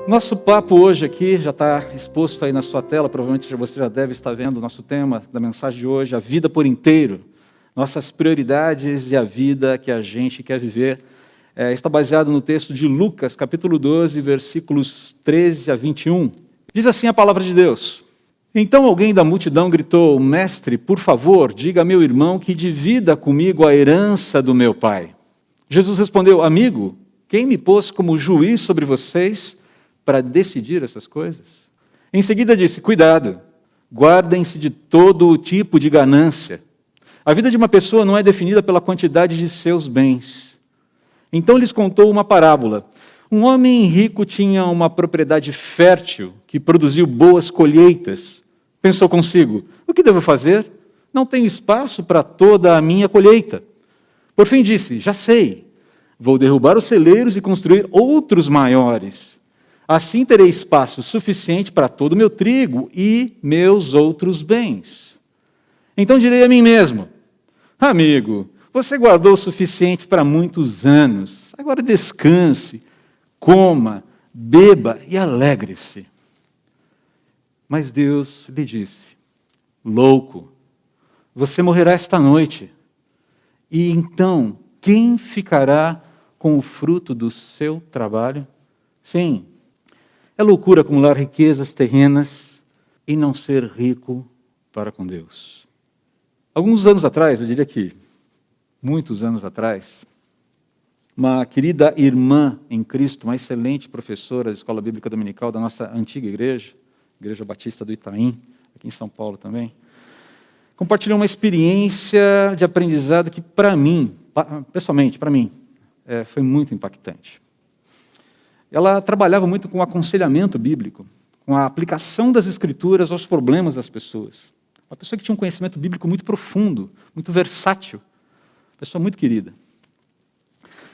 Nosso papo hoje aqui já está exposto aí na sua tela, provavelmente você já deve estar vendo o nosso tema da mensagem de hoje, a vida por inteiro, nossas prioridades e a vida que a gente quer viver. Está baseado no texto de Lucas, capítulo 12, versículos 13 a 21. Diz assim a palavra de Deus: Então alguém da multidão gritou: Mestre, por favor, diga a meu irmão que divida comigo a herança do meu pai. Jesus respondeu: Amigo, quem me pôs como juiz sobre vocês para decidir essas coisas? Em seguida disse: Cuidado, guardem-se de todo tipo de ganância. A vida de uma pessoa não é definida pela quantidade de seus bens. Então lhes contou uma parábola. Um homem rico tinha uma propriedade fértil que produziu boas colheitas. Pensou consigo: o que devo fazer? Não tenho espaço para toda a minha colheita. Por fim disse: Já sei, vou derrubar os celeiros e construir outros maiores. Assim terei espaço suficiente para todo o meu trigo e meus outros bens. Então direi a mim mesmo: Amigo, você guardou o suficiente para muitos anos. Agora descanse, coma, beba e alegre-se. Mas Deus lhe disse: Louco, você morrerá esta noite. E então, quem ficará com o fruto do seu trabalho? Sim, é loucura acumular riquezas terrenas e não ser rico para com Deus. Alguns anos atrás, eu diria que muitos anos atrás, uma querida irmã em Cristo, uma excelente professora da Escola Bíblica Dominical da nossa antiga igreja, Igreja Batista do Itaim, aqui em São Paulo também, compartilhou uma experiência de aprendizado que, para mim, pessoalmente, para mim, foi muito impactante. Ela trabalhava muito com o aconselhamento bíblico, com a aplicação das Escrituras aos problemas das pessoas. Uma pessoa que tinha um conhecimento bíblico muito profundo, muito versátil, pessoa muito querida.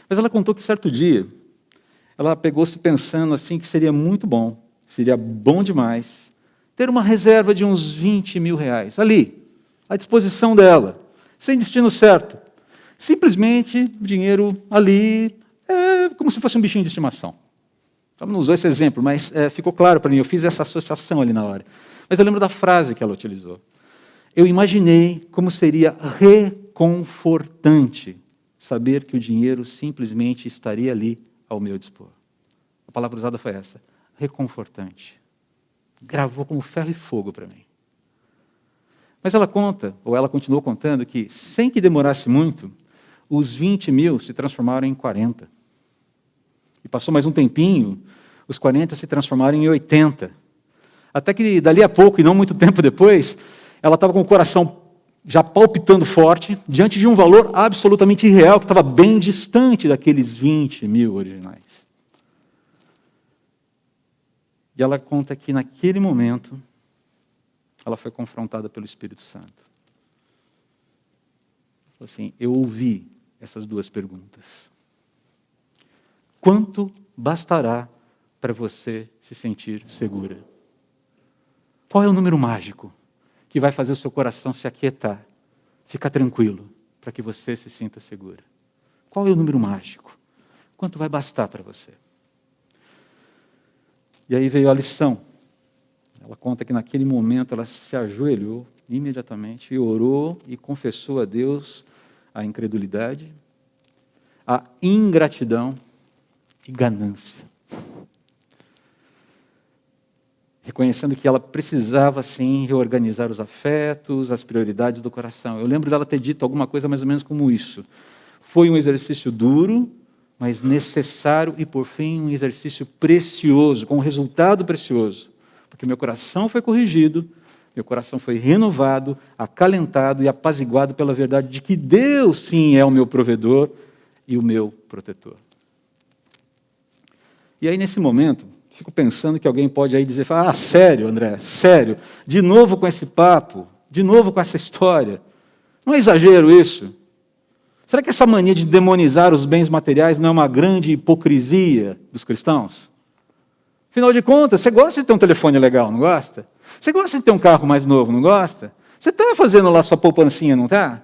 Mas ela contou que certo dia, ela pegou-se pensando assim que seria muito bom, seria bom demais, ter uma reserva de uns 20 mil reais, ali, à disposição dela, sem destino certo. Simplesmente dinheiro ali, como se fosse um bichinho de estimação. Ela não usou esse exemplo, mas ficou claro para mim, eu fiz essa associação ali na hora. Mas eu lembro da frase que ela utilizou. Eu imaginei como seria reconfortante saber que o dinheiro simplesmente estaria ali ao meu dispor. A palavra usada foi essa, reconfortante. Gravou como ferro e fogo para mim. Mas ela conta, ou ela continuou contando, que sem que demorasse muito, os 20 mil se transformaram em 40. E passou mais um tempinho, os 40 se transformaram em 80. Até que dali a pouco, e não muito tempo depois, ela estava com o coração já palpitando forte, diante de um valor absolutamente irreal, que estava bem distante daqueles 20 mil originais. E ela conta que naquele momento, ela foi confrontada pelo Espírito Santo. Falou assim: eu ouvi essas duas perguntas. Quanto bastará para você se sentir segura? Qual é o número mágico que vai fazer o seu coração se aquietar, ficar tranquilo, para que você se sinta segura? Qual é o número mágico? Quanto vai bastar para você? E aí veio a lição. Ela conta que naquele momento ela se ajoelhou imediatamente e orou e confessou a Deus a incredulidade, a ingratidão e ganância. Reconhecendo que ela precisava, sim, reorganizar os afetos, as prioridades do coração. Eu lembro dela ter dito alguma coisa mais ou menos como isso. Foi um exercício duro, mas necessário e, por fim, um exercício precioso, com um resultado precioso. Porque meu coração foi corrigido, meu coração foi renovado, acalentado e apaziguado pela verdade de que Deus, sim, é o meu provedor e o meu protetor. E aí, nesse momento, fico pensando que alguém pode aí dizer: sério, André, sério, de novo com esse papo, de novo com essa história. Não é exagero isso? Será que essa mania de demonizar os bens materiais não é uma grande hipocrisia dos cristãos? Afinal de contas, você gosta de ter um telefone legal, não gosta? Você gosta de ter um carro mais novo, não gosta? Você está fazendo lá sua poupancinha, não está?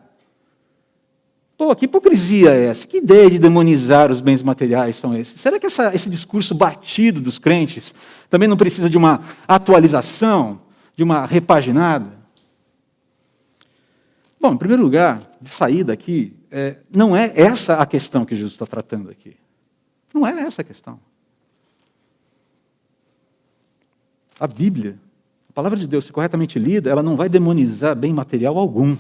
Pô, que hipocrisia é essa? Que ideia de demonizar os bens materiais são esses? Será que esse discurso batido dos crentes também não precisa de uma atualização, de uma repaginada? Bom, em primeiro lugar, de saída aqui, não é essa a questão que Jesus está tratando aqui. Não é essa a questão. A Bíblia, a palavra de Deus, se corretamente lida, ela não vai demonizar bem material algum.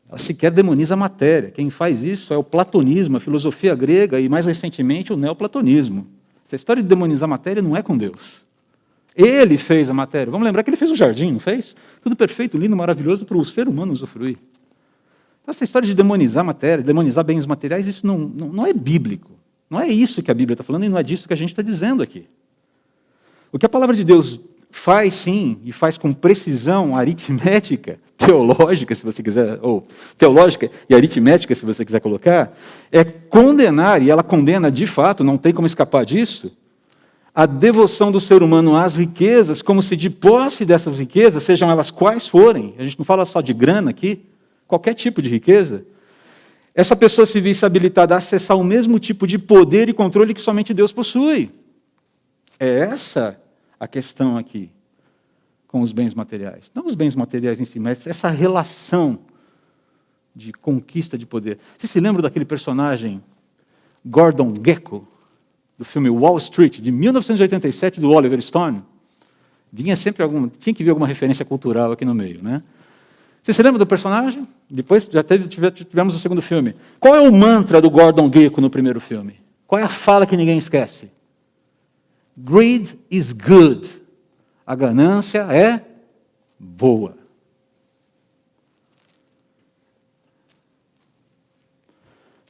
Ela sequer demoniza a matéria. Quem faz isso é o platonismo, a filosofia grega e, mais recentemente, o neoplatonismo. Essa história de demonizar a matéria não é com Deus. Ele fez a matéria. Vamos lembrar que ele fez o jardim, não fez? Tudo perfeito, lindo, maravilhoso para o ser humano usufruir. Então, essa história de demonizar a matéria, demonizar bens materiais, isso não é bíblico. Não é isso que a Bíblia está falando e não é disso que a gente está dizendo aqui. O que a palavra de Deus faz, sim, e faz com precisão aritmética, teológica, se você quiser, ou teológica e aritmética, se você quiser colocar, é condenar, e ela condena de fato, não tem como escapar disso, a devoção do ser humano às riquezas, como se de posse dessas riquezas, sejam elas quais forem, a gente não fala só de grana aqui, qualquer tipo de riqueza, essa pessoa se visse habilitada a acessar o mesmo tipo de poder e controle que somente Deus possui. É essa a questão aqui com os bens materiais. Não os bens materiais em si, mas essa relação de conquista de poder. Você se lembra daquele personagem Gordon Gekko, do filme Wall Street, de 1987, do Oliver Stone? Tinha que vir alguma referência cultural aqui no meio, né? Você se lembra do personagem? Depois tivemos o segundo filme. Qual é o mantra do Gordon Gekko no primeiro filme? Qual é a fala que ninguém esquece? Greed is good. A ganância é boa.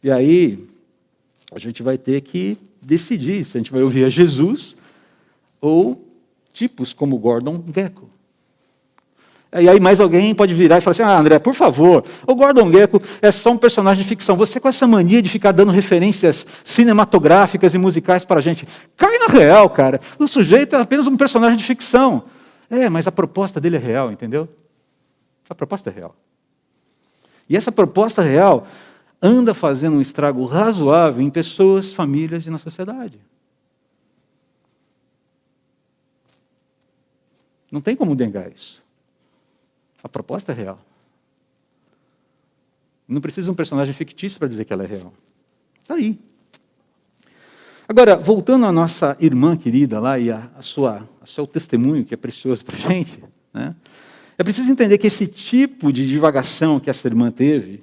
E aí, a gente vai ter que decidir se a gente vai ouvir a Jesus ou tipos como Gordon Gekko. E aí mais alguém pode virar e falar assim, André, por favor, o Gordon Gekko é só um personagem de ficção. Você com essa mania de ficar dando referências cinematográficas e musicais para a gente. Cai na real, cara. O sujeito é apenas um personagem de ficção. Mas a proposta dele é real, entendeu? A proposta é real. E essa proposta real anda fazendo um estrago razoável em pessoas, famílias e na sociedade. Não tem como negar isso. A proposta é real. Não precisa de um personagem fictício para dizer que ela é real. Está aí. Agora, voltando à nossa irmã querida lá e ao seu testemunho, que é precioso para a gente, né? É preciso entender que esse tipo de divagação que essa irmã teve,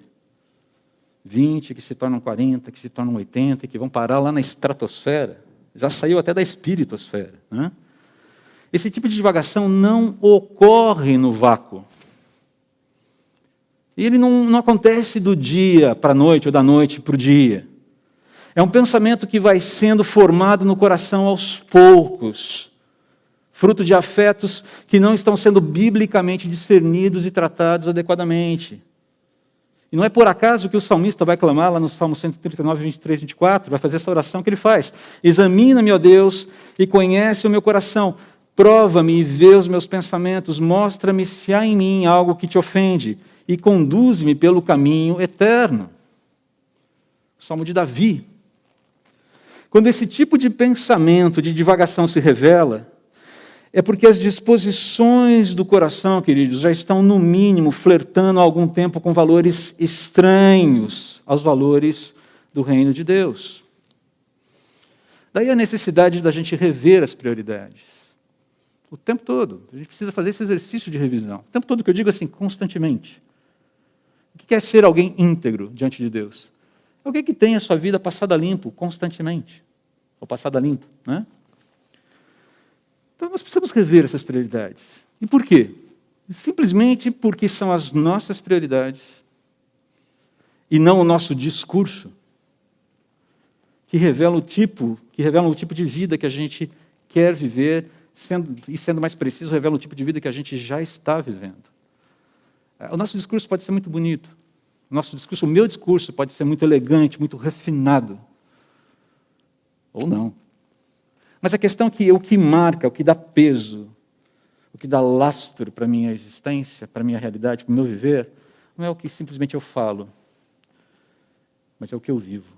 20, que se tornam 40, que se tornam 80, que vão parar lá na estratosfera, já saiu até da espiritosfera, né? Esse tipo de divagação não ocorre no vácuo. E ele não acontece do dia para a noite ou da noite para o dia. É um pensamento que vai sendo formado no coração aos poucos, fruto de afetos que não estão sendo biblicamente discernidos e tratados adequadamente. E não é por acaso que o salmista vai clamar lá no Salmo 139, 23, 24, vai fazer essa oração que ele faz. Examina-me, ó Deus, e conhece o meu coração. Prova-me e vê os meus pensamentos. Mostra-me se há em mim algo que te ofende. E conduz-me pelo caminho eterno. Salmo de Davi. Quando esse tipo de pensamento, de divagação se revela, é porque as disposições do coração, queridos, já estão, no mínimo, flertando há algum tempo com valores estranhos aos valores do reino de Deus. Daí a necessidade da gente rever as prioridades. O tempo todo. A gente precisa fazer esse exercício de revisão. O tempo todo, que eu digo assim, constantemente. O que é ser alguém íntegro diante de Deus? Alguém que tem a sua vida passada limpo constantemente. Ou passada limpo, né? Então nós precisamos rever essas prioridades. E por quê? Simplesmente porque são as nossas prioridades e não o nosso discurso que revelam o tipo de vida que a gente quer viver, sendo mais preciso, revelam o tipo de vida que a gente já está vivendo. O nosso discurso pode ser muito bonito. O meu discurso pode ser muito elegante, muito refinado. Ou não. Mas a questão é que o que marca, o que dá peso, o que dá lastro para a minha existência, para a minha realidade, para o meu viver, não é o que simplesmente eu falo, mas é o que eu vivo.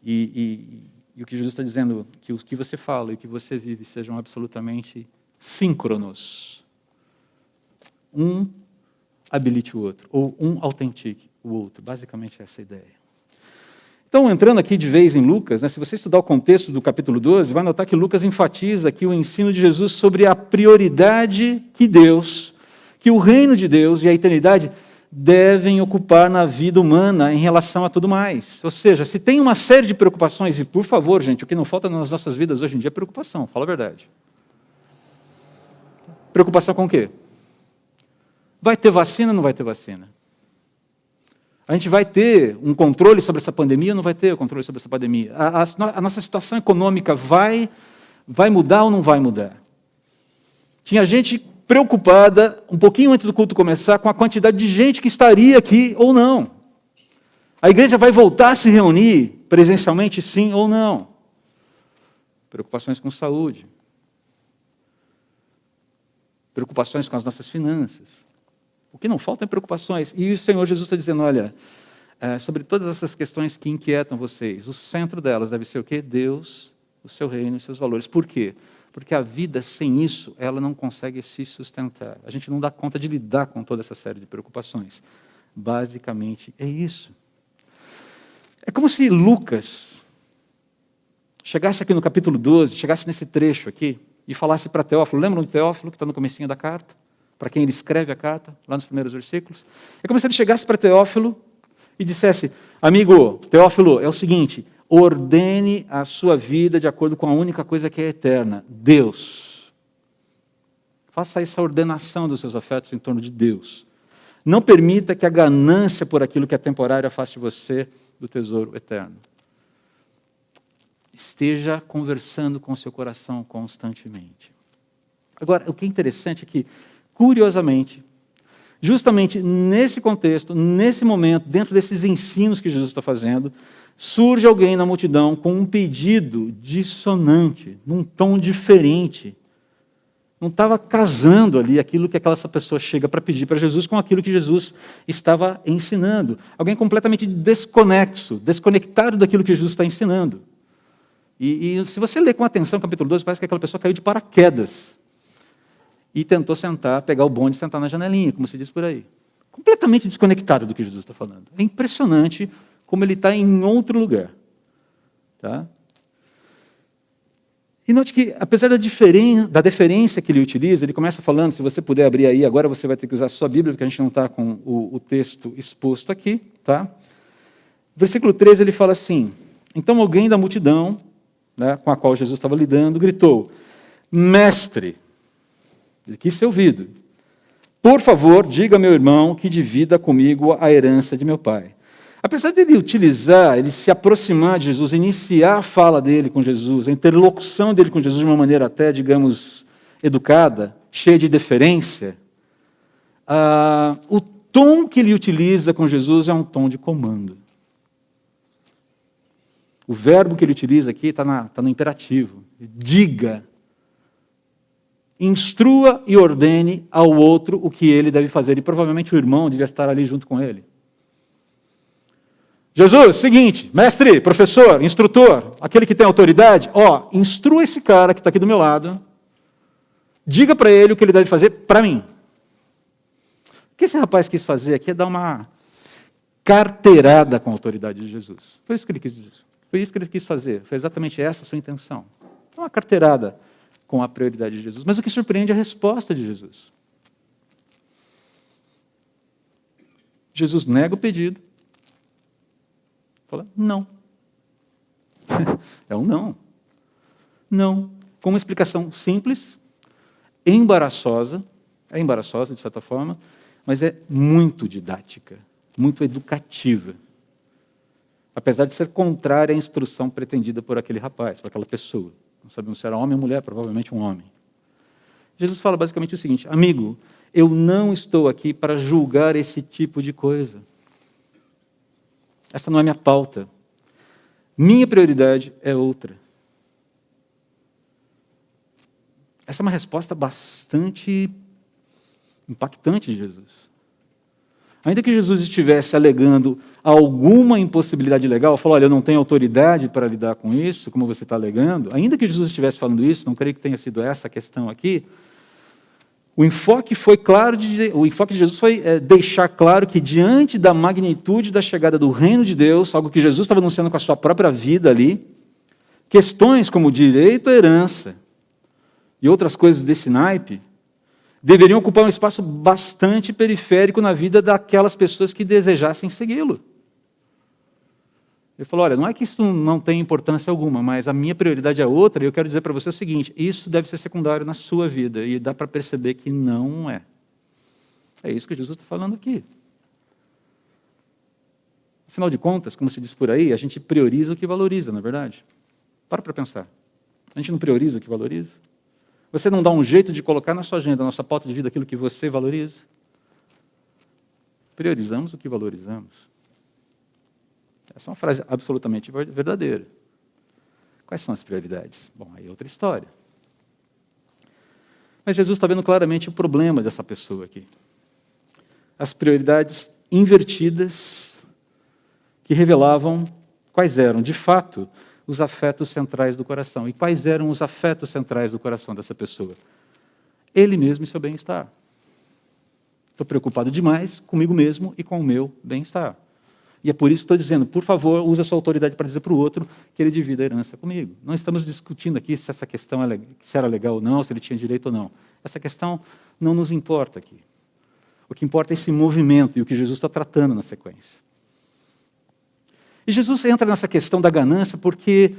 E o que Jesus está dizendo, que o que você fala e o que você vive sejam absolutamente síncronos. Um habilite o outro, ou um autentique o outro. Basicamente essa é a ideia. Então, entrando aqui de vez em Lucas, se você estudar o contexto do capítulo 12, vai notar que Lucas enfatiza aqui o ensino de Jesus sobre a prioridade que o reino de Deus e a eternidade devem ocupar na vida humana em relação a tudo mais. Ou seja, se tem uma série de preocupações, e por favor, gente, o que não falta nas nossas vidas hoje em dia é preocupação, fala a verdade. Preocupação com o quê? Vai ter vacina ou não vai ter vacina? A gente vai ter um controle sobre essa pandemia ou não vai ter o controle sobre essa pandemia? A nossa situação econômica vai mudar ou não vai mudar? Tinha gente preocupada, um pouquinho antes do culto começar, com a quantidade de gente que estaria aqui ou não. A igreja vai voltar a se reunir presencialmente, sim ou não? Preocupações com saúde. Preocupações com as nossas finanças. O que não falta é preocupações. E o Senhor Jesus está dizendo, olha, sobre todas essas questões que inquietam vocês, o centro delas deve ser o quê? Deus, o seu reino e seus valores. Por quê? Porque a vida sem isso, ela não consegue se sustentar. A gente não dá conta de lidar com toda essa série de preocupações. Basicamente é isso. É como se Lucas chegasse aqui no capítulo 12, chegasse nesse trecho aqui e falasse para Teófilo, lembram de Teófilo que está no comecinho da carta? Para quem ele escreve a carta, lá nos primeiros versículos. É como se ele chegasse para Teófilo e dissesse, amigo, Teófilo, é o seguinte, ordene a sua vida de acordo com a única coisa que é eterna, Deus. Faça essa ordenação dos seus afetos em torno de Deus. Não permita que a ganância por aquilo que é temporário afaste você do tesouro eterno. Esteja conversando com o seu coração constantemente. Agora, o que é interessante é que, curiosamente, justamente nesse contexto, nesse momento, dentro desses ensinos que Jesus está fazendo, surge alguém na multidão com um pedido dissonante, num tom diferente. Não estava casando ali aquilo que essa pessoa chega para pedir para Jesus com aquilo que Jesus estava ensinando. Alguém completamente desconexo, desconectado daquilo que Jesus está ensinando. E se você ler com atenção o capítulo 12, parece que aquela pessoa caiu de paraquedas. E tentou sentar, pegar o bonde e sentar na janelinha, como se diz por aí. Completamente desconectado do que Jesus está falando. É impressionante como ele está em outro lugar. Tá? E note que, apesar da deferência que ele utiliza, ele começa falando, se você puder abrir aí, agora você vai ter que usar a sua Bíblia, porque a gente não está com o texto exposto aqui. Tá? Versículo 13, ele fala assim, então alguém da multidão, com a qual Jesus estava lidando, gritou, mestre, ele quis ser ouvido. Por favor, diga a meu irmão que divida comigo a herança de meu pai. Apesar dele ele se aproximar de Jesus, iniciar a fala dele com Jesus, a interlocução dele com Jesus de uma maneira até, digamos, educada, cheia de deferência, o tom que ele utiliza com Jesus é um tom de comando. O verbo que ele utiliza aqui está no imperativo. Diga. Instrua e ordene ao outro o que ele deve fazer. E provavelmente o irmão devia estar ali junto com ele. Jesus, seguinte, mestre, professor, instrutor, aquele que tem autoridade, instrua esse cara que está aqui do meu lado, diga para ele o que ele deve fazer para mim. O que esse rapaz quis fazer aqui é dar uma carteirada com a autoridade de Jesus. Foi isso que ele quis dizer. Foi isso que ele quis fazer. Foi exatamente essa a sua intenção. Uma carteirada com a prioridade de Jesus. Mas o que surpreende é a resposta de Jesus. Jesus nega o pedido. Fala, não. É um não. Não. Com uma explicação simples, embaraçosa, é embaraçosa de certa forma, mas é muito didática, muito educativa. Apesar de ser contrária à instrução pretendida por aquele rapaz, por aquela pessoa. Não sabemos se era homem ou mulher, provavelmente um homem. Jesus fala basicamente o seguinte, amigo, eu não estou aqui para julgar esse tipo de coisa. Essa não é minha pauta. Minha prioridade é outra. Essa é uma resposta bastante impactante de Jesus. Ainda que Jesus estivesse alegando alguma impossibilidade legal, falou, olha, eu não tenho autoridade para lidar com isso, como você está alegando, ainda que Jesus estivesse falando isso, não creio que tenha sido essa a questão aqui, o enfoque de Jesus foi deixar claro que diante da magnitude da chegada do reino de Deus, algo que Jesus estava anunciando com a sua própria vida ali, questões como direito à herança e outras coisas desse naipe, deveriam ocupar um espaço bastante periférico na vida daquelas pessoas que desejassem segui-lo. Ele falou, olha, não é que isso não tem importância alguma, mas a minha prioridade é outra, e eu quero dizer para você o seguinte, isso deve ser secundário na sua vida, e dá para perceber que não é. É isso que Jesus está falando aqui. Afinal de contas, como se diz por aí, a gente prioriza o que valoriza, não é verdade? Para pensar. A gente não prioriza o que valoriza? Você não dá um jeito de colocar na sua agenda, na sua pauta de vida, aquilo que você valoriza? Priorizamos o que valorizamos. Essa é uma frase absolutamente verdadeira. Quais são as prioridades? Bom, aí é outra história. Mas Jesus está vendo claramente o problema dessa pessoa aqui. As prioridades invertidas que revelavam quais eram, de fato, os afetos centrais do coração. E quais eram os afetos centrais do coração dessa pessoa? Ele mesmo e seu bem-estar. Estou preocupado demais comigo mesmo e com o meu bem-estar. E é por isso que estou dizendo, por favor, use a sua autoridade para dizer para o outro que ele divida a herança comigo. Não estamos discutindo aqui se essa questão se era legal ou não, se ele tinha direito ou não. Essa questão não nos importa aqui. O que importa é esse movimento e o que Jesus está tratando na sequência. E Jesus entra nessa questão da ganância porque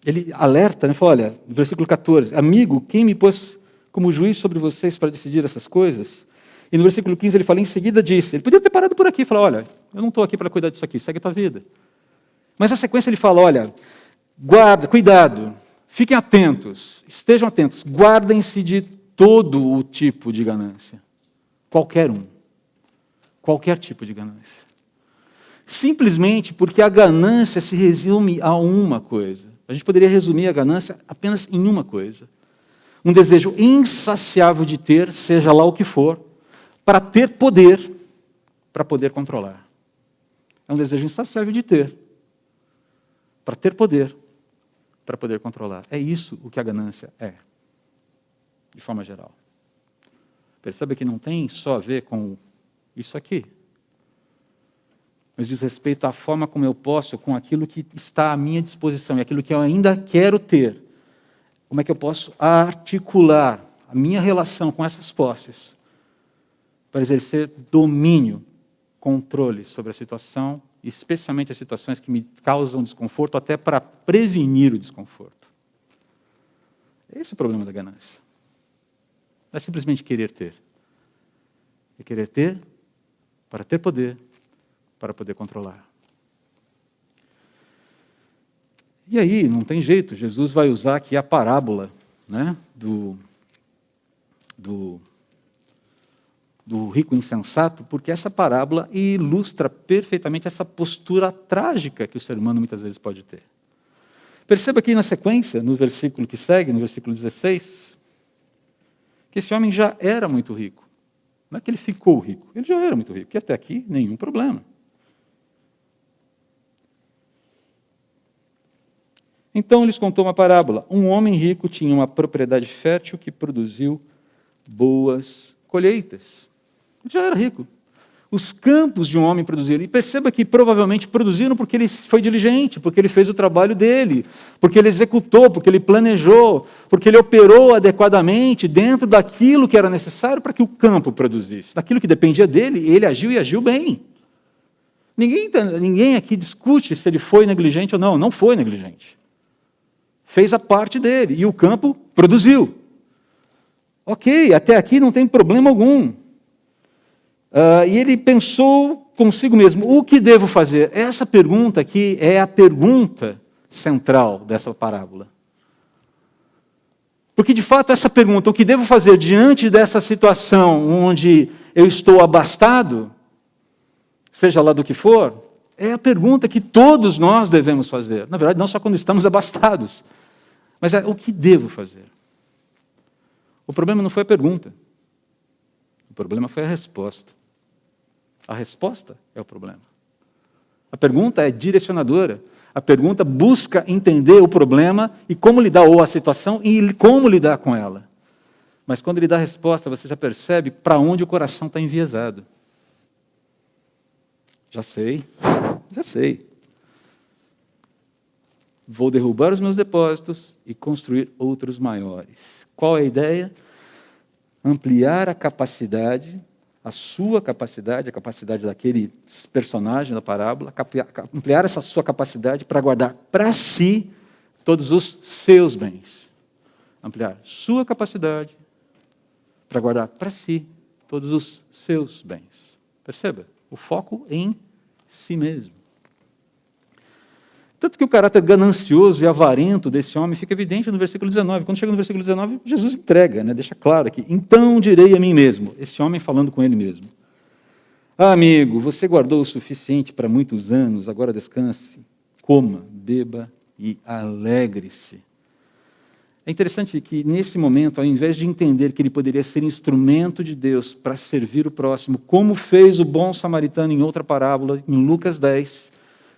ele alerta, né, fala, olha, no versículo 14, amigo, quem me pôs como juiz sobre vocês para decidir essas coisas? E no versículo 15 ele fala, em seguida disse, ele podia ter parado por aqui e falar, olha, eu não estou aqui para cuidar disso aqui, segue a tua vida. Mas na sequência ele fala, olha, guarda, cuidado, fiquem atentos, estejam atentos, guardem-se de todo o tipo de ganância. Qualquer tipo de ganância. Simplesmente porque a ganância se resume a uma coisa. A gente poderia resumir a ganância apenas em uma coisa. Um desejo insaciável de ter, seja lá o que for, para ter poder, para poder controlar. É um desejo insaciável de ter, para ter poder, para poder controlar. É isso o que a ganância é, de forma geral. Perceba que não tem só a ver com isso aqui, mas diz respeito à forma como eu posso, com aquilo que está à minha disposição, e aquilo que eu ainda quero ter. Como é que eu posso articular a minha relação com essas posses para exercer domínio, controle sobre a situação, especialmente as situações que me causam desconforto, até para prevenir o desconforto. Esse é o problema da ganância. Não é simplesmente querer ter. É querer ter para ter poder, para poder controlar. E aí, não tem jeito, Jesus vai usar aqui a parábola, né, do rico insensato, porque essa parábola ilustra perfeitamente essa postura trágica que o ser humano muitas vezes pode ter. Perceba aqui na sequência, no versículo que segue, no versículo 16, que esse homem já era muito rico. Não é que ele ficou rico, ele já era muito rico, e até aqui nenhum problema. Então lhes contou uma parábola. Um homem rico tinha uma propriedade fértil que produziu boas colheitas. Ele já era rico. Os campos de um homem produziram. E perceba que provavelmente produziram porque ele foi diligente, porque ele fez o trabalho dele, porque ele executou, porque ele planejou, porque ele operou adequadamente dentro daquilo que era necessário para que o campo produzisse. Daquilo que dependia dele, ele agiu e agiu bem. Ninguém aqui discute se ele foi negligente ou não. Não foi negligente. Fez a parte dele e o campo produziu. Ok, até aqui não tem problema algum. E ele pensou consigo mesmo, o que devo fazer? Essa pergunta aqui é a pergunta central dessa parábola. Porque, de fato, essa pergunta, o que devo fazer diante dessa situação onde eu estou abastado, seja lá do que for, é a pergunta que todos nós devemos fazer. Na verdade, não só quando estamos abastados, mas é o que devo fazer? O problema não foi a pergunta. O problema foi a resposta. A resposta é o problema. A pergunta é direcionadora. A pergunta busca entender o problema e como lidar, ou a situação, e como lidar com ela. Mas quando ele dá a resposta, você já percebe para onde o coração está enviesado. Já sei. Vou derrubar os meus depósitos e construir outros maiores. Qual é a ideia? Ampliar a capacidade, a sua capacidade, a capacidade daquele personagem da parábola, ampliar essa sua capacidade para guardar para si todos os seus bens. Ampliar sua capacidade para guardar para si todos os seus bens. Perceba, o foco em si mesmo. Tanto que o caráter ganancioso e avarento desse homem fica evidente no versículo 19. Quando chega no versículo 19, Jesus entrega, deixa claro aqui. Então direi a mim mesmo, esse homem falando com ele mesmo. Ah, amigo, você guardou o suficiente para muitos anos, agora descanse, coma, beba e alegre-se. É interessante que, nesse momento, ao invés de entender que ele poderia ser instrumento de Deus para servir o próximo, como fez o bom samaritano em outra parábola, em Lucas 10,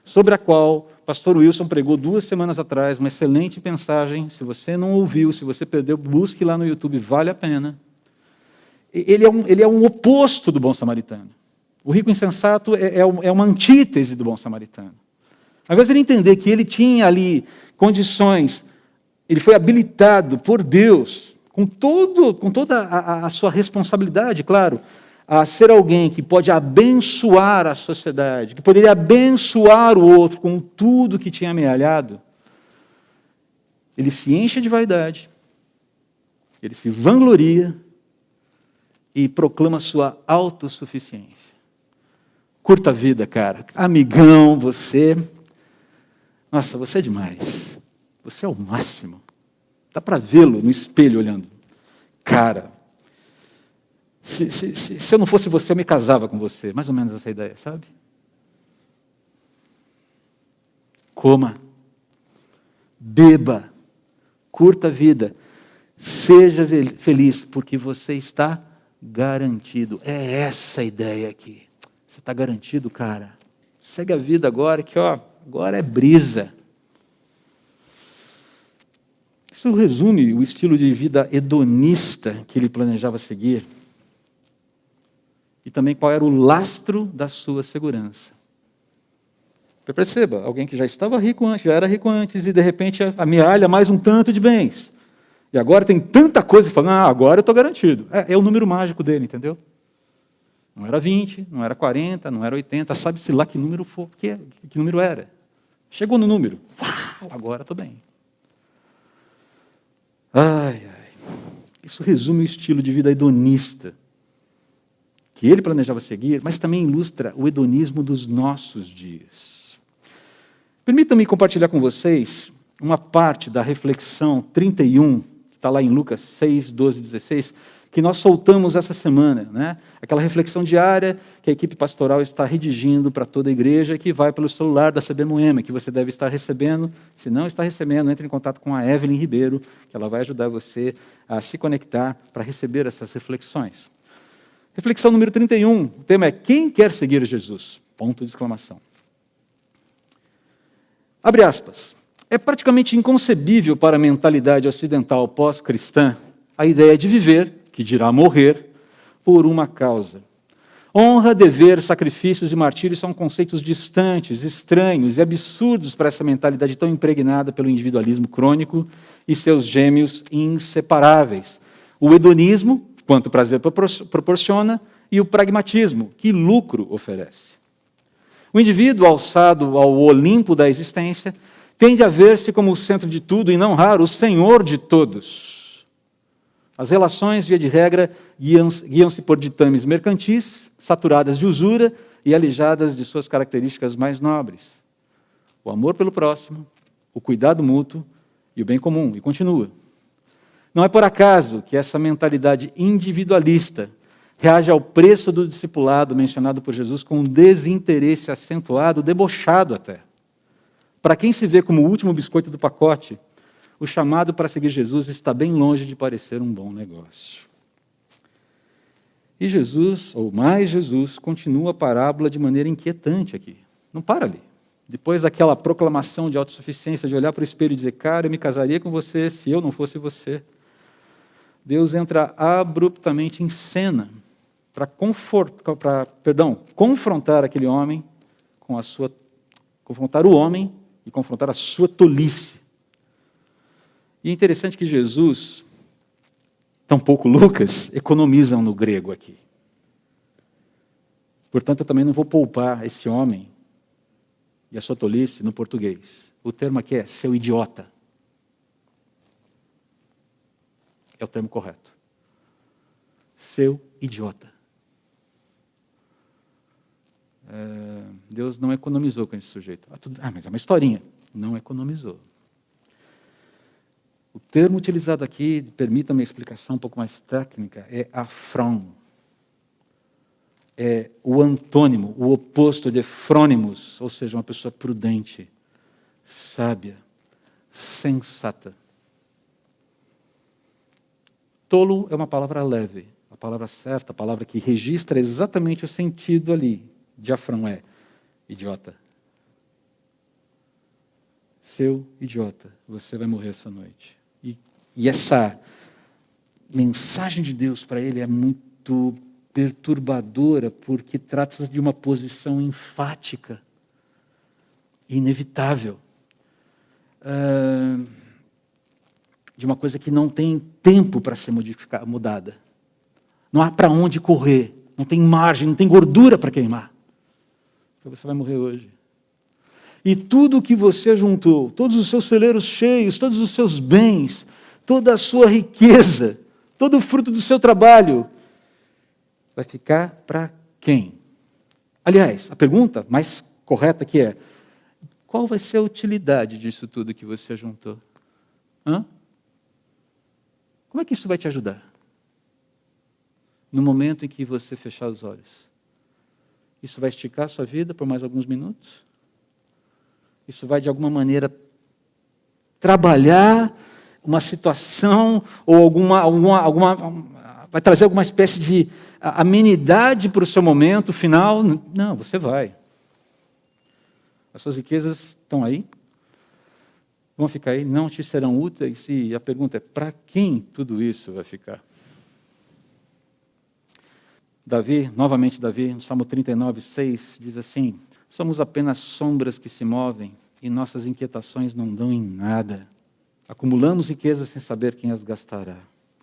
sobre a qual o pastor Wilson pregou 2 semanas atrás, uma excelente mensagem. Se você não ouviu, se você perdeu, busque lá no YouTube, vale a pena. Ele é um oposto do bom samaritano. O rico insensato é uma antítese do bom samaritano. Ao invés de ele entender que ele tinha ali condições, ele foi habilitado por Deus, com toda a sua responsabilidade, claro, a ser alguém que pode abençoar a sociedade, que poderia abençoar o outro com tudo que tinha amealhado. Ele se enche de vaidade, ele se vangloria e proclama sua autossuficiência. Curta a vida, cara. Amigão, você... Nossa, você é demais. Você é o máximo. Dá para vê-lo no espelho olhando. Cara, se eu não fosse você, eu me casava com você. Mais ou menos essa ideia, sabe? Coma. Beba. Curta a vida. Seja feliz, porque você está garantido. É essa a ideia aqui. Você está garantido, cara. Segue a vida agora, que agora é brisa. Isso resume o estilo de vida hedonista que ele planejava seguir. E também qual era o lastro da sua segurança. Perceba, alguém que já estava rico antes, já era rico antes, e de repente amealha mais um tanto de bens. E agora tem tanta coisa que fala, agora eu estou garantido. É o número mágico dele, entendeu? Não era 20, não era 40, não era 80, sabe-se lá que número for, que número era. Chegou no número, agora estou bem. Isso resume o estilo de vida hedonista que ele planejava seguir, mas também ilustra o hedonismo dos nossos dias. Permitam-me compartilhar com vocês uma parte da reflexão 31, que está lá em Lucas 6, 12 e 16, que nós soltamos essa semana, Aquela reflexão diária que a equipe pastoral está redigindo para toda a igreja, que vai pelo celular da CB Moema, que você deve estar recebendo. Se não está recebendo, entre em contato com a Evelyn Ribeiro, que ela vai ajudar você a se conectar para receber essas reflexões. Reflexão número 31, o tema é: quem quer seguir Jesus? Ponto de exclamação. Abre aspas. É praticamente inconcebível para a mentalidade ocidental pós-cristã a ideia de viver, que dirá morrer, por uma causa. Honra, dever, sacrifícios e martírios são conceitos distantes, estranhos e absurdos para essa mentalidade tão impregnada pelo individualismo crônico e seus gêmeos inseparáveis. O hedonismo, quanto prazer proporciona, e o pragmatismo, que lucro oferece. O indivíduo, alçado ao Olimpo da existência, tende a ver-se como o centro de tudo e, não raro, o senhor de todos. As relações, via de regra, guiam-se por ditames mercantis, saturadas de usura e alijadas de suas características mais nobres. O amor pelo próximo, o cuidado mútuo e o bem comum. E continua. Não é por acaso que essa mentalidade individualista reage ao preço do discipulado mencionado por Jesus com um desinteresse acentuado, debochado até. Para quem se vê como o último biscoito do pacote, o chamado para seguir Jesus está bem longe de parecer um bom negócio. E Jesus, ou mais Jesus, continua a parábola de maneira inquietante aqui. Não para ali. Depois daquela proclamação de autossuficiência, de olhar para o espelho e dizer, cara, eu me casaria com você se eu não fosse você. Deus entra abruptamente em cena para confrontar aquele homem com confrontar o homem e confrontar a sua tolice. E é interessante que Jesus, tampouco Lucas, economizam no grego aqui. Portanto, eu também não vou poupar esse homem e a sua tolice no português. O termo aqui é seu idiota. É o termo correto. Seu idiota. Deus não economizou com esse sujeito. Mas é uma historinha. Não economizou. O termo utilizado aqui, permita-me a explicação um pouco mais técnica, é afrão. É o antônimo, o oposto de frônimos, ou seja, uma pessoa prudente, sábia, sensata. Tolo é uma palavra leve, a palavra certa, a palavra que registra exatamente o sentido ali. De afrão é idiota. Seu idiota, você vai morrer essa noite. E essa mensagem de Deus para ele é muito perturbadora, porque trata-se de uma posição enfática, inevitável, de uma coisa que não tem tempo para ser mudada. Não há para onde correr, não tem margem, não tem gordura para queimar. Você vai morrer hoje. E tudo o que você juntou, todos os seus celeiros cheios, todos os seus bens, toda a sua riqueza, todo o fruto do seu trabalho, vai ficar para quem? Aliás, a pergunta mais correta aqui é, qual vai ser a utilidade disso tudo que você juntou? Como é que isso vai te ajudar? No momento em que você fechar os olhos. Isso vai esticar a sua vida por mais alguns minutos? Isso vai, de alguma maneira, trabalhar uma situação ou vai trazer alguma espécie de amenidade para o seu momento final? Não, você vai. As suas riquezas estão aí, vão ficar aí, não te serão úteis, e a pergunta é, para quem tudo isso vai ficar? Novamente Davi, no Salmo 39, 6, diz assim, somos apenas sombras que se movem e nossas inquietações não dão em nada. Acumulamos riquezas sem saber quem as gastará.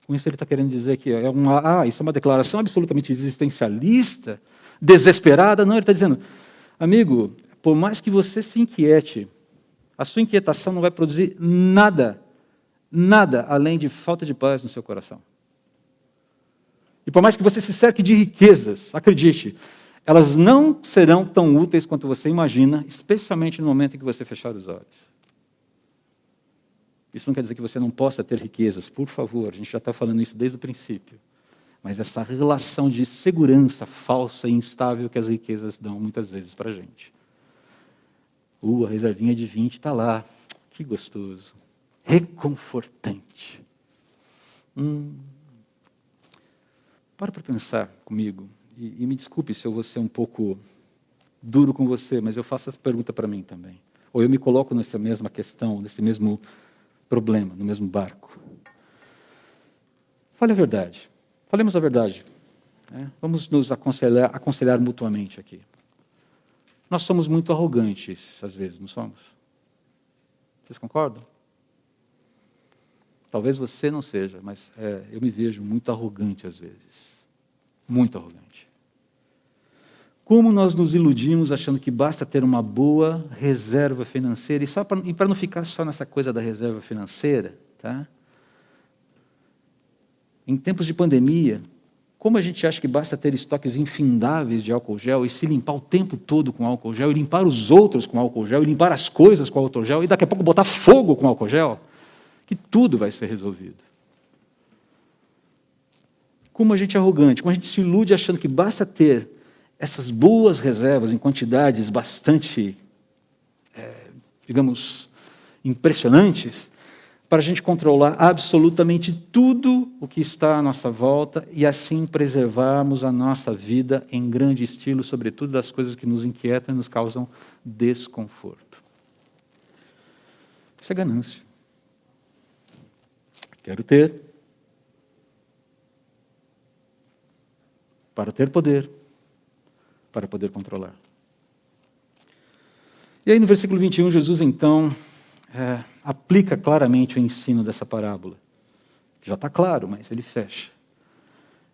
Com isso ele está querendo dizer que isso é uma declaração absolutamente existencialista, desesperada. Não, ele está dizendo, amigo, por mais que você se inquiete, a sua inquietação não vai produzir nada além de falta de paz no seu coração. E por mais que você se cerque de riquezas, acredite, elas não serão tão úteis quanto você imagina, especialmente no momento em que você fechar os olhos. Isso não quer dizer que você não possa ter riquezas, por favor, a gente já está falando isso desde o princípio. Mas essa relação de segurança falsa e instável que as riquezas dão muitas vezes para a gente. A reservinha de 20 está lá, que gostoso, reconfortante. Para pensar comigo, e me desculpe se eu vou ser um pouco duro com você, mas eu faço essa pergunta para mim também. Ou eu me coloco nessa mesma questão, nesse mesmo problema, no mesmo barco. Fale a verdade. Falemos a verdade. Vamos nos aconselhar mutuamente aqui. Nós somos muito arrogantes, às vezes, não somos? Vocês concordam? Talvez você não seja, mas eu me vejo muito arrogante às vezes. Muito arrogante. Como nós nos iludimos achando que basta ter uma boa reserva financeira, e para não ficar só nessa coisa da reserva financeira, tá? Em tempos de pandemia, como a gente acha que basta ter estoques infindáveis de álcool gel e se limpar o tempo todo com álcool gel, e limpar os outros com álcool gel, e limpar as coisas com álcool gel, e daqui a pouco botar fogo com álcool gel, que tudo vai ser resolvido. Como a gente é arrogante, como a gente se ilude achando que basta ter essas boas reservas em quantidades bastante, digamos, impressionantes, para a gente controlar absolutamente tudo o que está à nossa volta e assim preservarmos a nossa vida em grande estilo, sobretudo das coisas que nos inquietam e nos causam desconforto. Isso é ganância. Quero ter, para ter poder, para poder controlar. E aí no versículo 21, Jesus então aplica claramente o ensino dessa parábola. Já está claro, mas ele fecha.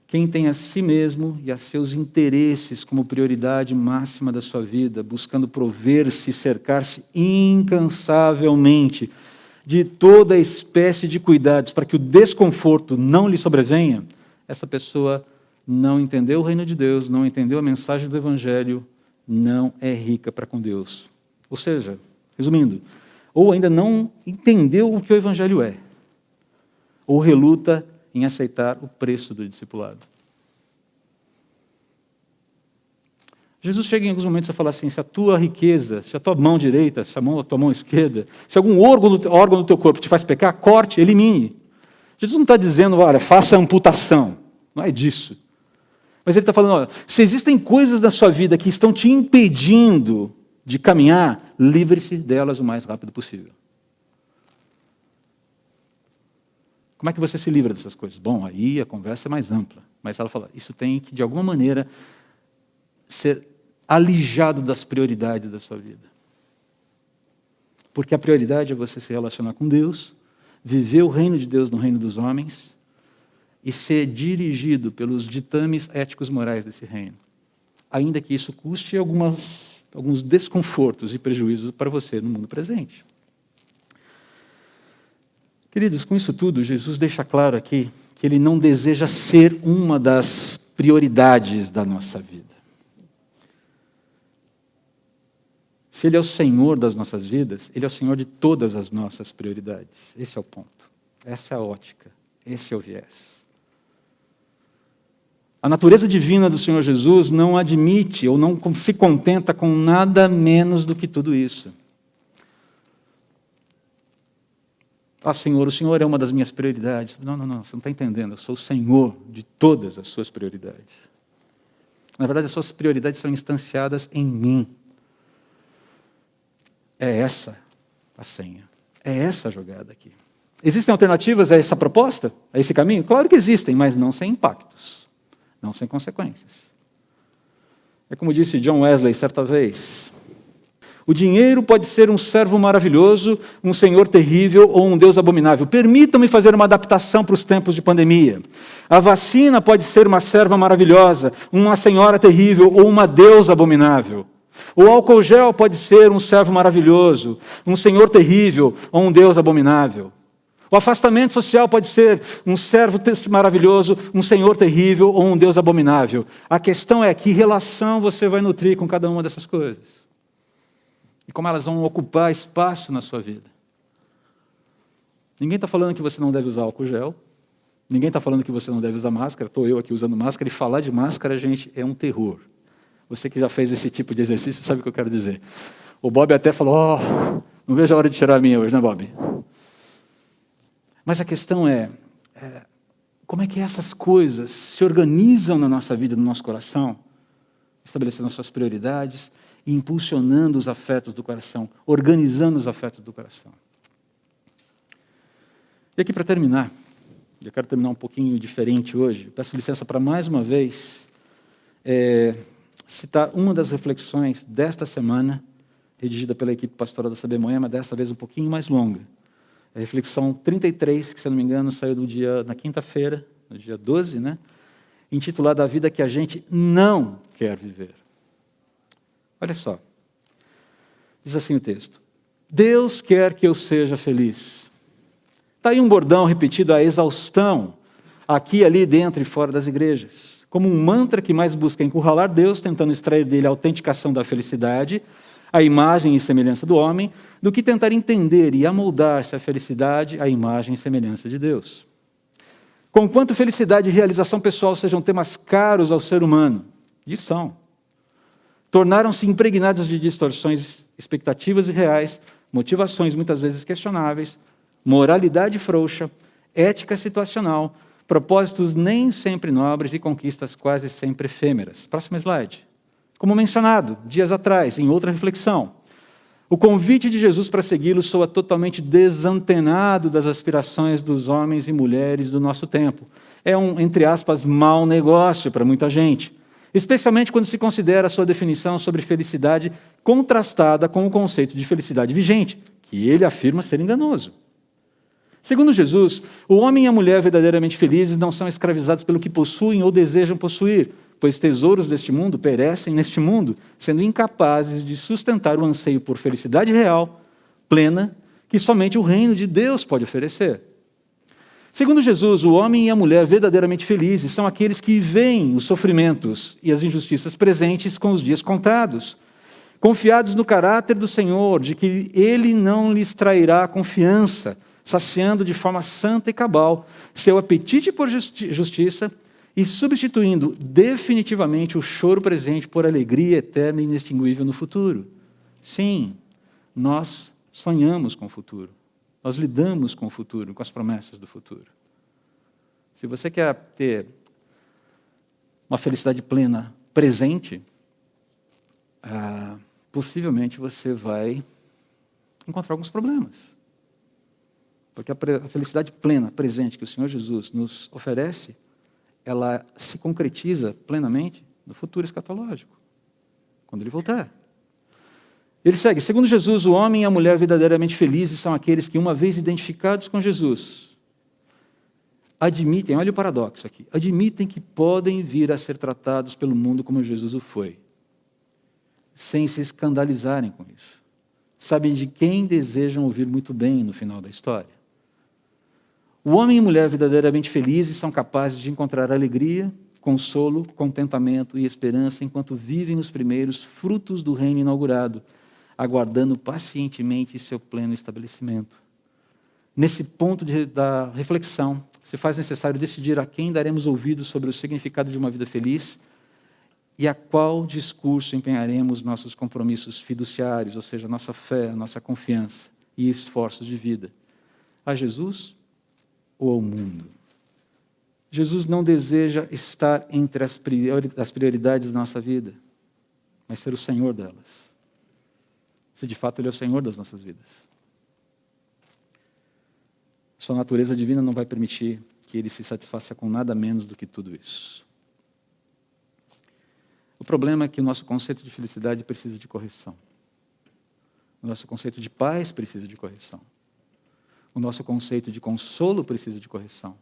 Quem tem a si mesmo e a seus interesses como prioridade máxima da sua vida, buscando prover-se e cercar-se incansavelmente de toda espécie de cuidados para que o desconforto não lhe sobrevenha, essa pessoa não entendeu o reino de Deus, não entendeu a mensagem do Evangelho, não é rica para com Deus. Ou seja, resumindo, ou ainda não entendeu o que o Evangelho é, ou reluta em aceitar o preço do discipulado. Jesus chega em alguns momentos a falar assim, se a tua riqueza, se a tua mão direita, se a tua mão esquerda, se algum órgão do teu corpo te faz pecar, corte, elimine. Jesus não está dizendo, olha, faça amputação, não é disso. Mas ele está falando, olha, se existem coisas na sua vida que estão te impedindo de caminhar, livre-se delas o mais rápido possível. Como é que você se livra dessas coisas? Bom, aí a conversa é mais ampla. Mas ela fala, isso tem que, de alguma maneira, ser alijado das prioridades da sua vida. Porque a prioridade é você se relacionar com Deus, viver o reino de Deus no reino dos homens e ser dirigido pelos ditames éticos morais desse reino. Ainda que isso custe alguns desconfortos e prejuízos para você no mundo presente. Queridos, com isso tudo, Jesus deixa claro aqui que ele não deseja ser uma das prioridades da nossa vida. Se ele é o Senhor das nossas vidas, ele é o Senhor de todas as nossas prioridades. Esse é o ponto. Essa é a ótica. Esse é o viés. A natureza divina do Senhor Jesus não admite ou não se contenta com nada menos do que tudo isso. Ah, Senhor, o Senhor é uma das minhas prioridades. Não, você não está entendendo. Eu sou o Senhor de todas as suas prioridades. Na verdade, as suas prioridades são instanciadas em mim. É essa a senha. É essa a jogada aqui. Existem alternativas a essa proposta? A esse caminho? Claro que existem, mas não sem impactos. Não sem consequências. É como disse John Wesley certa vez. O dinheiro pode ser um servo maravilhoso, um senhor terrível ou um Deus abominável. Permitam-me fazer uma adaptação para os tempos de pandemia. A vacina pode ser uma serva maravilhosa, uma senhora terrível ou uma deusa abominável. O álcool gel pode ser um servo maravilhoso, um senhor terrível ou um Deus abominável. O afastamento social pode ser um servo maravilhoso, um senhor terrível ou um Deus abominável. A questão é que relação você vai nutrir com cada uma dessas coisas. E como elas vão ocupar espaço na sua vida. Ninguém está falando que você não deve usar álcool gel. Ninguém está falando que você não deve usar máscara. Estou eu aqui usando máscara. E falar de máscara, gente, é um terror. Você que já fez esse tipo de exercício sabe o que eu quero dizer. O Bob até falou, não vejo a hora de tirar a minha hoje, né, Bob? Mas a questão é como é que essas coisas se organizam na nossa vida, no nosso coração, estabelecendo as suas prioridades e impulsionando os afetos do coração, organizando os afetos do coração. E aqui para terminar, eu quero terminar um pouquinho diferente hoje, peço licença para mais uma vez citar uma das reflexões desta semana, redigida pela equipe pastoral da CB Moema, dessa vez um pouquinho mais longa. A reflexão 33, que se eu não me engano saiu na quinta-feira, no dia 12, né? Intitulada A Vida que a gente não quer viver. Olha só, diz assim o texto: Deus quer que eu seja feliz. Está aí um bordão repetido à exaustão, aqui, ali, dentro e fora das igrejas, como um mantra que mais busca encurralar Deus, tentando extrair dele a autenticação da felicidade, a imagem e semelhança do homem, do que tentar entender e amoldar-se a felicidade à imagem e semelhança de Deus. Conquanto felicidade e realização pessoal sejam temas caros ao ser humano, e são, tornaram-se impregnados de distorções expectativas irreais, motivações muitas vezes questionáveis, moralidade frouxa, ética situacional, propósitos nem sempre nobres e conquistas quase sempre efêmeras. Próximo slide. Como mencionado dias atrás, em outra reflexão, o convite de Jesus para segui-lo soa totalmente desantenado das aspirações dos homens e mulheres do nosso tempo. É um, entre aspas, mau negócio para muita gente, especialmente quando se considera a sua definição sobre felicidade contrastada com o conceito de felicidade vigente, que ele afirma ser enganoso. Segundo Jesus, o homem e a mulher verdadeiramente felizes não são escravizados pelo que possuem ou desejam possuir, pois tesouros deste mundo perecem neste mundo, sendo incapazes de sustentar o anseio por felicidade real, plena, que somente o reino de Deus pode oferecer. Segundo Jesus, o homem e a mulher verdadeiramente felizes são aqueles que veem os sofrimentos e as injustiças presentes com os dias contados, confiados no caráter do Senhor, de que Ele não lhes trairá a confiança, saciando de forma santa e cabal seu apetite por justiça e substituindo definitivamente o choro presente por alegria eterna e inextinguível no futuro. Sim, nós sonhamos com o futuro. Nós lidamos com o futuro, com as promessas do futuro. Se você quer ter uma felicidade plena presente, possivelmente você vai encontrar alguns problemas. Porque a felicidade plena presente que o Senhor Jesus nos oferece, ela se concretiza plenamente no futuro escatológico, quando Ele voltar. Ele segue, segundo Jesus, o homem e a mulher verdadeiramente felizes são aqueles que, uma vez identificados com Jesus, admitem, olha o paradoxo aqui, admitem que podem vir a ser tratados pelo mundo como Jesus o foi, sem se escandalizarem com isso. Sabem de quem desejam ouvir muito bem no final da história. O homem e a mulher verdadeiramente felizes são capazes de encontrar alegria, consolo, contentamento e esperança enquanto vivem os primeiros frutos do reino inaugurado, aguardando pacientemente seu pleno estabelecimento. Nesse ponto da reflexão, se faz necessário decidir a quem daremos ouvidos sobre o significado de uma vida feliz e a qual discurso empenharemos nossos compromissos fiduciários, ou seja, nossa fé, nossa confiança e esforços de vida. A Jesus ou ao mundo? Jesus não deseja estar entre as prioridades da nossa vida, mas ser o Senhor delas. Se de fato Ele é o Senhor das nossas vidas. Sua natureza divina não vai permitir que Ele se satisfaça com nada menos do que tudo isso. O problema é que o nosso conceito de felicidade precisa de correção. O nosso conceito de paz precisa de correção. O nosso conceito de consolo precisa de correção.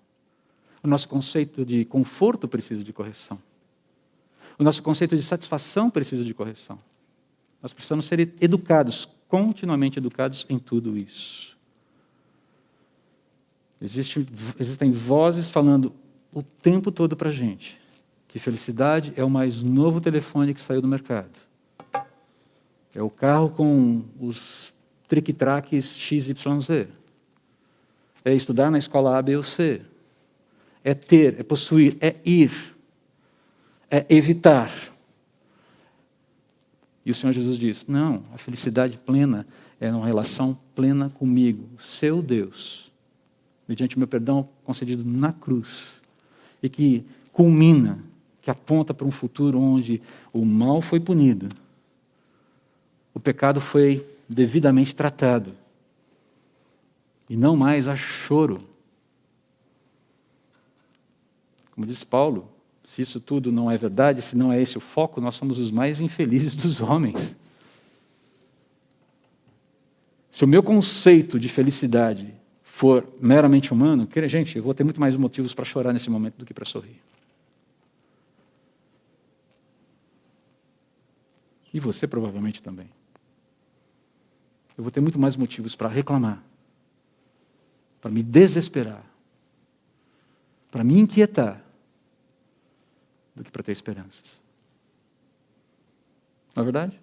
O nosso conceito de conforto precisa de correção. O nosso conceito de satisfação precisa de correção. Nós precisamos ser educados, continuamente educados em tudo isso. Existem vozes falando o tempo todo para a gente que felicidade é o mais novo telefone que saiu do mercado. É o carro com os tric-traques XYZ. É estudar na escola A, B ou C. É ter, é possuir, é ir. É evitar. E o Senhor Jesus diz, não, a felicidade plena é uma relação plena comigo, seu Deus, mediante o meu perdão concedido na cruz, e que culmina, que aponta para um futuro onde o mal foi punido, o pecado foi devidamente tratado, e não mais há choro. Como diz Paulo, se isso tudo não é verdade, se não é esse o foco, nós somos os mais infelizes dos homens. Se o meu conceito de felicidade for meramente humano, gente, eu vou ter muito mais motivos para chorar nesse momento do que para sorrir. E você provavelmente também. Eu vou ter muito mais motivos para reclamar, para me desesperar, para me inquietar, do que para ter esperanças. Não é verdade?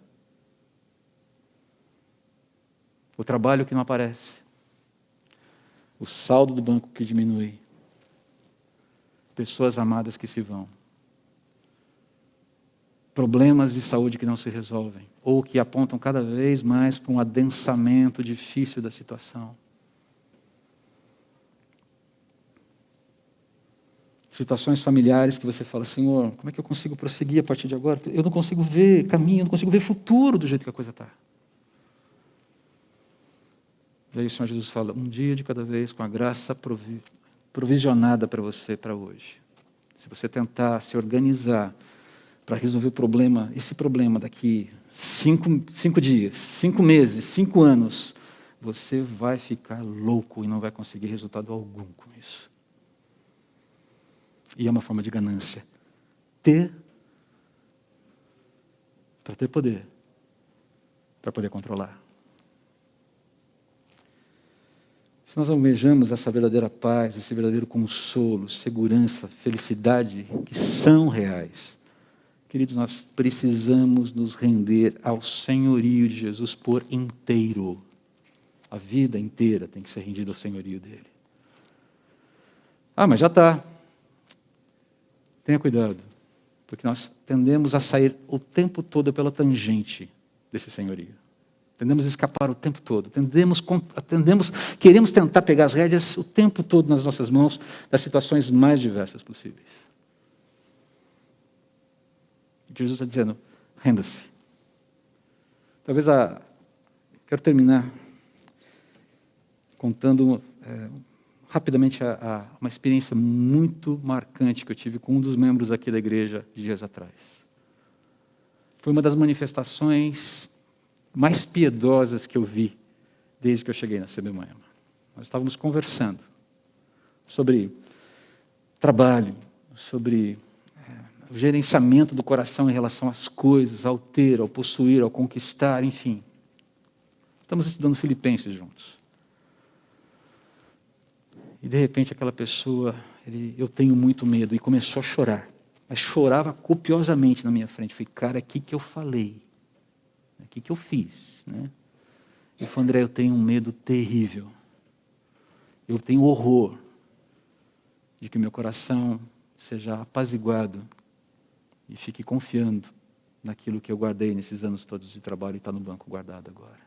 O trabalho que não aparece, o saldo do banco que diminui, pessoas amadas que se vão, problemas de saúde que não se resolvem, ou que apontam cada vez mais para um adensamento difícil da situação. Situações familiares que você fala, Senhor, como é que eu consigo prosseguir a partir de agora? Eu não consigo ver caminho, eu não consigo ver futuro do jeito que a coisa está. E aí o Senhor Jesus fala, um dia de cada vez, com a graça provisionada para você, para hoje. Se você tentar se organizar para resolver esse problema daqui 5 dias, 5 meses, 5 anos, você vai ficar louco e não vai conseguir resultado algum com isso. E é uma forma de ganância. Para ter poder, para poder controlar. Se nós almejamos essa verdadeira paz, esse verdadeiro consolo, segurança, felicidade, que são reais, queridos, nós precisamos nos render ao senhorio de Jesus por inteiro. A vida inteira tem que ser rendida ao senhorio dele. Mas já está. Tenha cuidado, porque nós tendemos a sair o tempo todo pela tangente desse senhorio. Tendemos a escapar o tempo todo. Queremos tentar pegar as rédeas o tempo todo nas nossas mãos, das situações mais diversas possíveis. O que Jesus está dizendo, renda-se. Talvez quero terminar contando rapidamente uma experiência muito marcante que eu tive com um dos membros aqui da igreja dias atrás. Foi uma das manifestações mais piedosas que eu vi desde que eu cheguei na CB Moema. Nós estávamos conversando sobre trabalho, sobre o gerenciamento do coração em relação às coisas, ao ter, ao possuir, ao conquistar, enfim. Estamos estudando Filipenses juntos. E de repente aquela pessoa, eu tenho muito medo, e começou a chorar. Mas chorava copiosamente na minha frente. Falei, cara, o que eu falei? O que eu fiz? Né? Ele falou, André, eu tenho um medo terrível. Eu tenho horror de que meu coração seja apaziguado e fique confiando naquilo que eu guardei nesses anos todos de trabalho e está no banco guardado agora.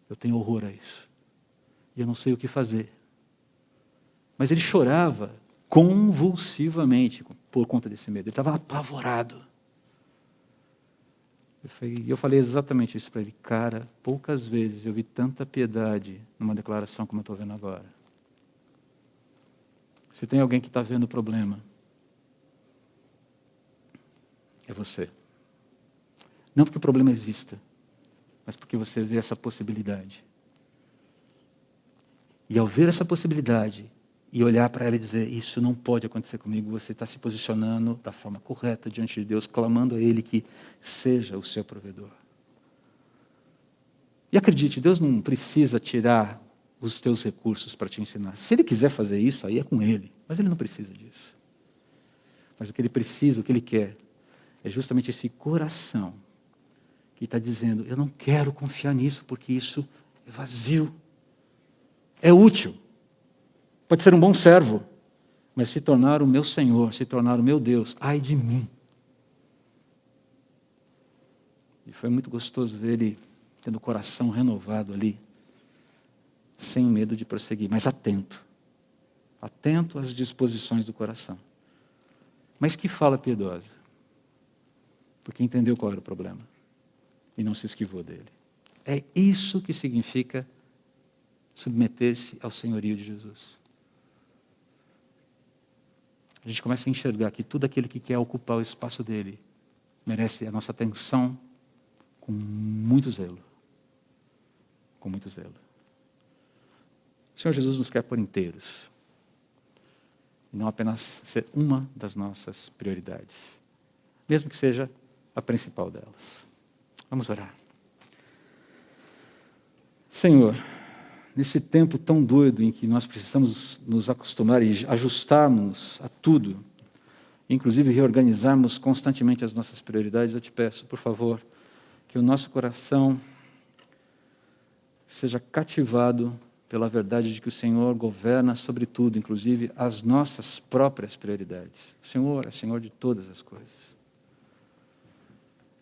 Eu tenho horror a isso. E eu não sei o que fazer. Mas ele chorava convulsivamente por conta desse medo. Ele estava apavorado. Eu falei exatamente isso para ele. Cara, poucas vezes eu vi tanta piedade numa declaração como eu estou vendo agora. Se tem alguém que está vendo o problema, é você. Não porque o problema exista, mas porque você vê essa possibilidade. E ao ver essa possibilidade, e olhar para ela e dizer, isso não pode acontecer comigo, você está se posicionando da forma correta diante de Deus, clamando a Ele que seja o seu provedor. E acredite, Deus não precisa tirar os teus recursos para te ensinar. Se Ele quiser fazer isso, aí é com Ele, mas Ele não precisa disso. Mas o que Ele precisa, o que Ele quer, é justamente esse coração que está dizendo, eu não quero confiar nisso, porque isso é vazio, é útil. Pode ser um bom servo, mas se tornar o meu Senhor, se tornar o meu Deus, ai de mim. E foi muito gostoso ver ele tendo o coração renovado ali, sem medo de prosseguir, mas atento às disposições do coração. Mas que fala piedosa, porque entendeu qual era o problema e não se esquivou dele. É isso que significa submeter-se ao senhorio de Jesus. A gente começa a enxergar que tudo aquilo que quer ocupar o espaço dele merece a nossa atenção com muito zelo. Com muito zelo. O Senhor Jesus nos quer por inteiros. E não apenas ser uma das nossas prioridades. Mesmo que seja a principal delas. Vamos orar. Senhor, nesse tempo tão doido em que nós precisamos nos acostumar e ajustarmos a tudo, inclusive reorganizarmos constantemente as nossas prioridades, eu te peço, por favor, que o nosso coração seja cativado pela verdade de que o Senhor governa sobre tudo, inclusive as nossas próprias prioridades. O Senhor é Senhor de todas as coisas.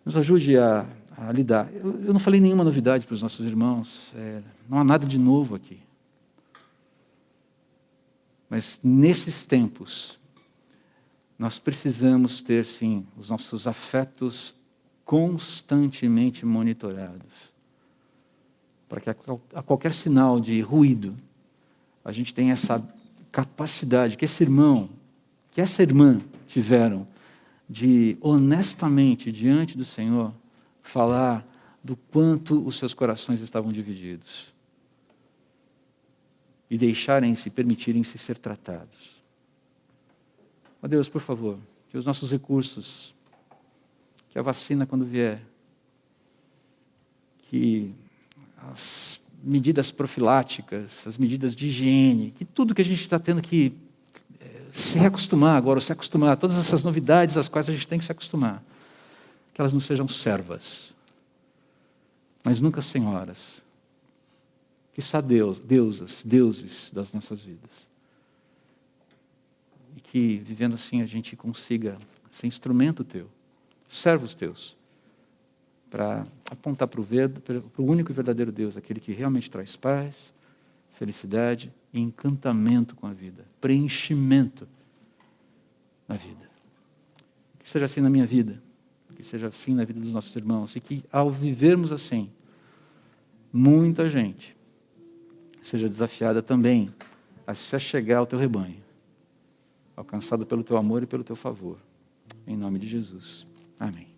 Nos ajude a lidar. Eu não falei nenhuma novidade para os nossos irmãos, não há nada de novo aqui. Mas nesses tempos, nós precisamos ter, sim, os nossos afetos constantemente monitorados. Para que a qualquer sinal de ruído, a gente tenha essa capacidade que esse irmão, que essa irmã tiveram de honestamente diante do Senhor falar do quanto os seus corações estavam divididos e deixarem-se, permitirem-se ser tratados. Ó Deus, por favor, que os nossos recursos, que a vacina quando vier, que as medidas profiláticas, as medidas de higiene, que tudo que a gente está tendo que se reacostumar agora, se acostumar, todas essas novidades às quais a gente tem que se acostumar, que elas não sejam servas, mas nunca senhoras, que só deuses das nossas vidas. E que, vivendo assim, a gente consiga ser instrumento teu, servos teus, para apontar para o único e verdadeiro Deus, aquele que realmente traz paz, felicidade e encantamento com a vida, preenchimento na vida. Que seja assim na minha vida, que seja assim na vida dos nossos irmãos, e que ao vivermos assim, muita gente seja desafiada também a se achegar ao teu rebanho, alcançada pelo teu amor e pelo teu favor. Em nome de Jesus. Amém.